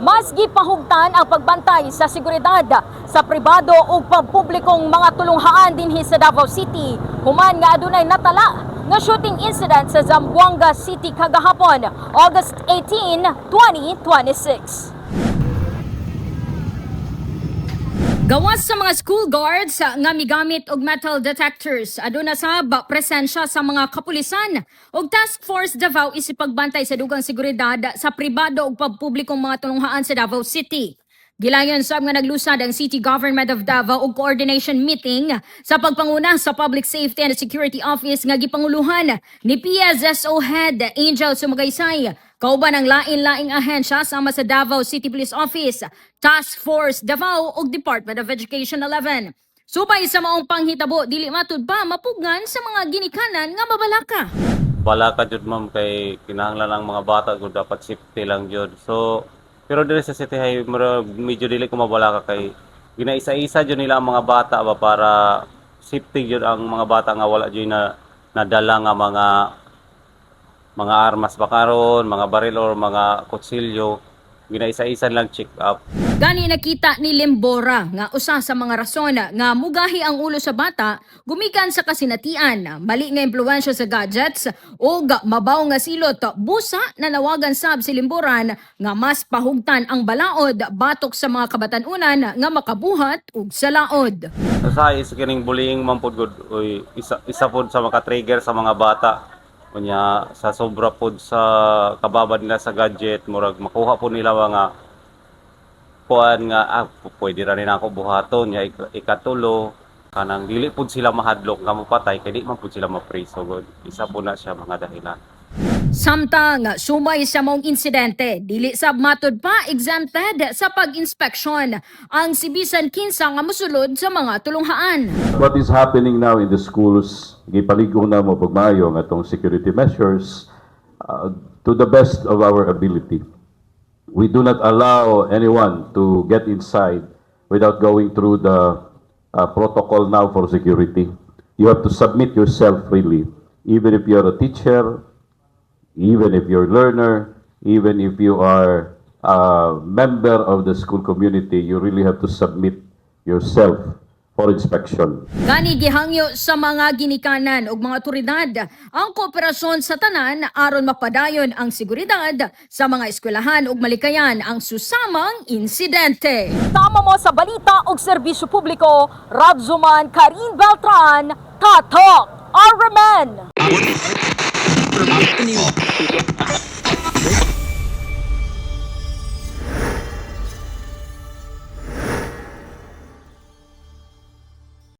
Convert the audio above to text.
Mas gipahugtan ang pagbantay sa seguridad sa pribado ug pampublikong mga tulunghaan dinhi sa Davao City human nga adunay natala nga shooting incident sa Zamboanga City kagahapon, August 18, 2026. Gawas sa mga school guards nga migamit og metal detectors, aduna sab presensya sa mga kapulisan ug Task Force Davao isip pagbantay sa dugang seguridad sa pribado ug pampublikong mga tulunghaan sa Davao City. Gilayon sab nga naglusad ang City Government of Davao og coordination meeting sa pagpanguna sa Public Safety and Security Office nga gipanguluhan ni PSSO Head Angel Sumagaysay. Kauban ang lain-laing ahensya sama sa Davao City Police Office, Task Force Davao ug Department of Education 11. Subay sa maong panghitabo, dili matud pa mapugnan sa mga ginikanan nga mabalaka. Balaka jud ma'am kay kinahanglan lang mga bata gud dapat safety lang jud. So pero diri sa City High medyo dili ko mabalaka kay ginaisa-isa jud nila ang mga bata ba para safety jud ang mga bata nga wala jud na nadala nga mga armas ba karon, mga baril or mga kutsilyo, ginaisa-isa lang check up. Gani nakita ni Limbora nga usa sa mga rason nga mugahi ang ulo sa bata gumikan sa kasinatian, mali nga impluwensya sa gadgets o mabaw nga silot. Busa nanawagan sab si Limboran nga mas pahugtan ang balaod batok sa mga kabatanunan nga makabuhat ug sa laod. Sa is kining bullying man pud gud isa pud sa maka-trigger sa mga bata. Kunya sa sobra pod sa kababad nila sa gadget, murag makuha po nila mga kuan nga pwede ra rin ako buhaton ya ikatulo kanang dili pod sila mahadlok nga mapatay kay di man pod sila ma-freeze. So good, isa po na siya mga dahilan. Samtang sumay sa mong insidente, dili sab matud pa exempted sa pag-inspeksyon ang si bisan kinsa nga mosulod sa mga tulunghaan. What is happening now in the schools, gipaligo na mo pagmayo ng atong security measures to the best of our ability. We do not allow anyone to get inside without going through the protocol now for security. You have to submit yourself freely, even if you're a teacher, even if you're a learner, even if you are a member of the school community, you really have to submit yourself for inspection. Gani gihangyo sa mga ginikanan ug mga otoridad ang kooperasyon sa tanan aron mapadayon ang seguridad sa mga eskwelahan ug malikayan ang susamang insidente. Tama mo sa balita ug serbisyo publiko, Rabzuman Karin Beltran, Tatok, RMN.